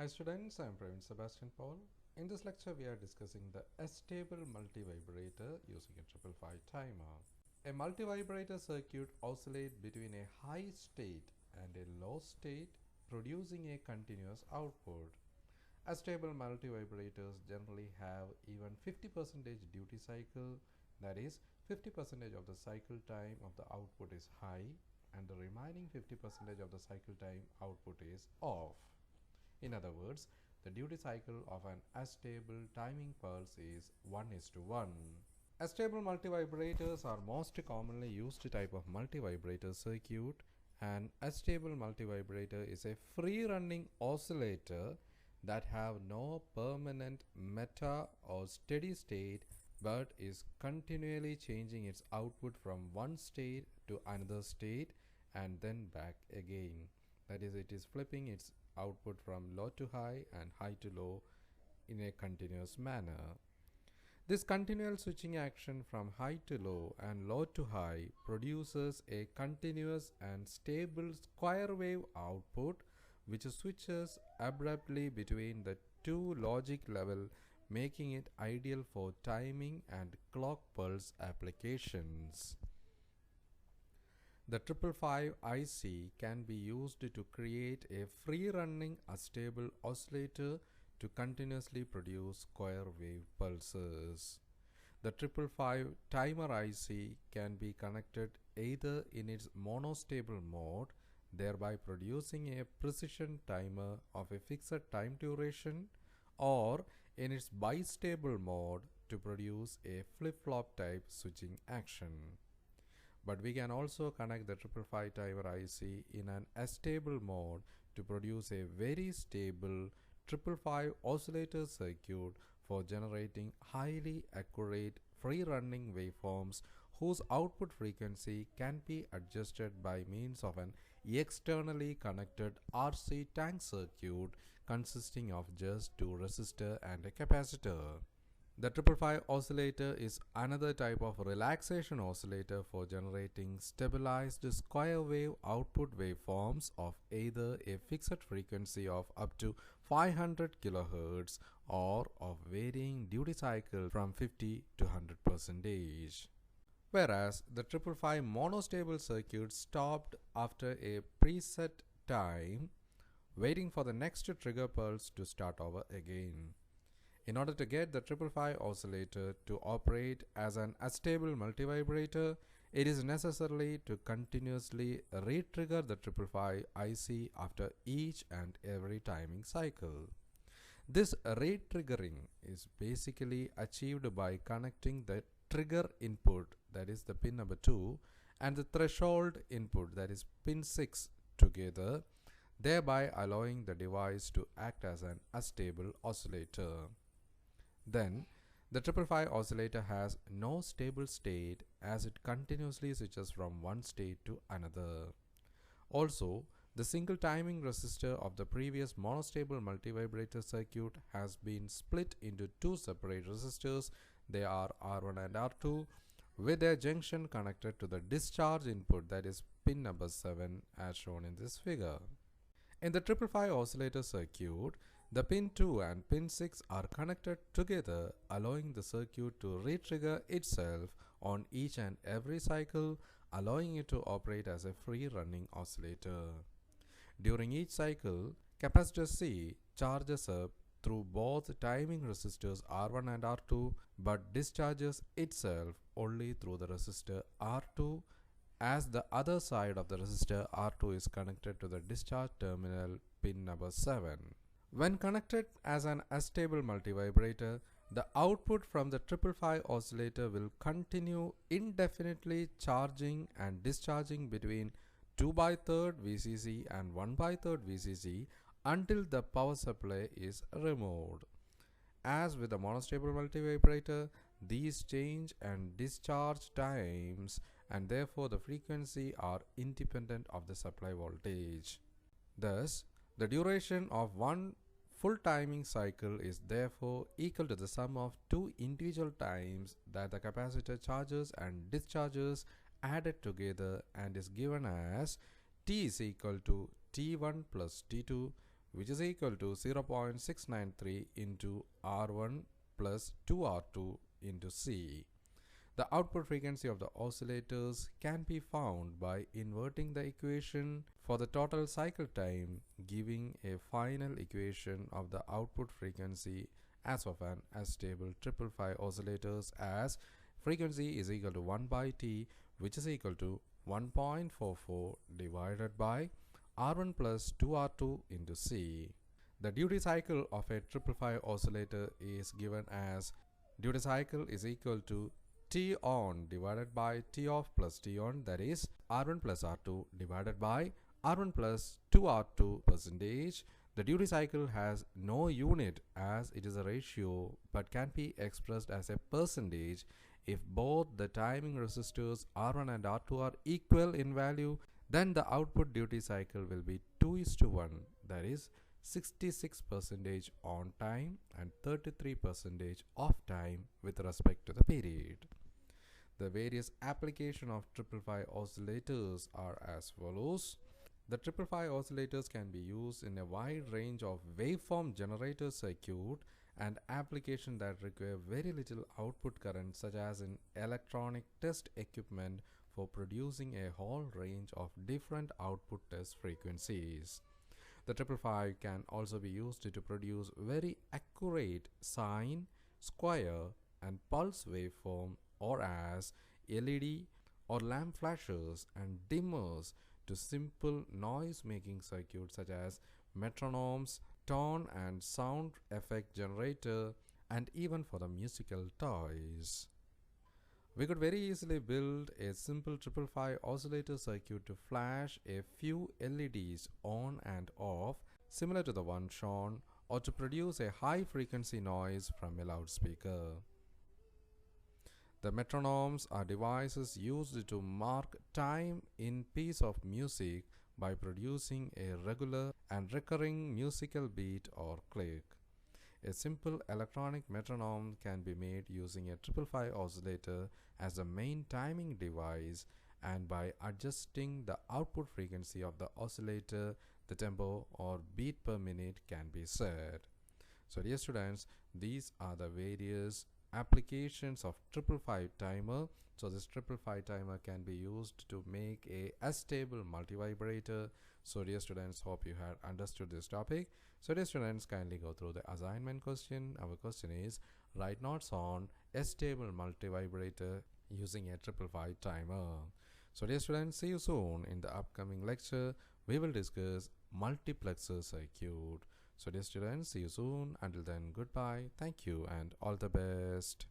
Hi students, I am Praveen Sebastian Paul. In this lecture we are discussing the astable multivibrator using a 555 timer. A multivibrator circuit oscillates between a high state and a low state, producing a continuous output. Astable multivibrators generally have even 50% duty cycle, that is 50% of the cycle time of the output is high and the remaining 50% of the cycle time output is off. In other words, the duty cycle of an astable timing pulse is 1:1. Astable multivibrators are most commonly used type of multivibrator circuit. An astable multivibrator is a free-running oscillator that have no permanent meta or steady state but is continually changing its output from one state to another state and then back again. That is, it is flipping its output from low to high and high to low in a continuous manner. This continual switching action from high to low and low to high produces a continuous and stable square wave output which switches abruptly between the two logic levels, making it ideal for timing and clock pulse applications. The 555 IC can be used to create a free-running astable oscillator to continuously produce square wave pulses. The 555 timer IC can be connected either in its monostable mode, thereby producing a precision timer of a fixed time duration, or in its bistable mode to produce a flip-flop type switching action. But we can also connect the 555 timer IC in an astable mode to produce a very stable 555 oscillator circuit for generating highly accurate free-running waveforms whose output frequency can be adjusted by means of an externally connected RC tank circuit consisting of just two resistors and a capacitor. The 555 oscillator is another type of relaxation oscillator for generating stabilized square wave output waveforms of either a fixed frequency of up to 500 kHz or of varying duty cycle from 50 to 100%. Whereas the 555 monostable circuit stopped after a preset time, waiting for the next trigger pulse to start over again. In order to get the 555 oscillator to operate as an astable multivibrator, it is necessary to continuously re-trigger the 555 IC after each and every timing cycle. This re-triggering is basically achieved by connecting the trigger input, that is the pin number 2, and the threshold input, that is pin 6, together, thereby allowing the device to act as an astable oscillator. Then, the 555 oscillator has no stable state as it continuously switches from one state to another. Also, the single timing resistor of the previous monostable multivibrator circuit has been split into two separate resistors. They are R1 and R2 with their junction connected to the discharge input, that is pin number 7 as shown in this figure. In the 555 oscillator circuit, the pin 2 and pin 6 are connected together, allowing the circuit to re-trigger itself on each and every cycle, allowing it to operate as a free-running oscillator. During each cycle, capacitor C charges up through both timing resistors R1 and R2 but discharges itself only through the resistor R2, as the other side of the resistor R2 is connected to the discharge terminal pin number 7. When connected as an astable multivibrator, the output from the 555 oscillator will continue indefinitely charging and discharging between 2/3 VCC and 1/3 VCC until the power supply is removed. As with the monostable multivibrator, these change and discharge times and therefore the frequency are independent of the supply voltage. Thus, the duration of one full timing cycle is therefore equal to the sum of two individual times that the capacitor charges and discharges added together, and is given as T is equal to T1 plus T2, which is equal to 0.693 into R1 plus 2R2 into C. The output frequency of the oscillators can be found by inverting the equation for the total cycle time, giving a final equation of the output frequency as of an astable 555 oscillators as frequency is equal to 1 by T, which is equal to 1.44 divided by R1 plus 2R2 into C. The duty cycle of a 555 oscillator is given as duty cycle is equal to T on divided by T off plus T on, that is R1 plus R2 divided by R1 plus 2R2 percentage. The duty cycle has no unit as it is a ratio but can be expressed as a percentage if both the timing resistors R1 and R2 are equal in value. Then the output duty cycle will be 2:1, that is 66% on time and 33% off time with respect to the period. The various application of 555 oscillators are as follows. The 555 oscillators can be used in a wide range of waveform generator circuit and application that require very little output current, such as in electronic test equipment for producing a whole range of different output test frequencies. The 555 can also be used to produce very accurate sine, square and pulse waveform, or as LED or lamp flashers and dimmers to simple noise making circuits such as metronomes, tone and sound effect generator, and even for the musical toys. We could very easily build a simple 555 oscillator circuit to flash a few LEDs on and off similar to the one shown, or to produce a high frequency noise from a loudspeaker. The metronomes are devices used to mark time in piece of music by producing a regular and recurring musical beat or click. A simple electronic metronome can be made using a 555 oscillator as the main timing device, and by adjusting the output frequency of the oscillator, the tempo or beat per minute can be set. So dear students, these are the various applications of 555 timer. So this 555 timer can be used to make a astable multivibrator. So dear students, hope you had understood this topic. So dear students, kindly go through the assignment question. Our question is, write notes on astable multivibrator using a 555 timer. So dear students, see you soon in the upcoming lecture. We will discuss multiplexer circuit. So dear students, see you soon. Until then, goodbye, thank you and all the best.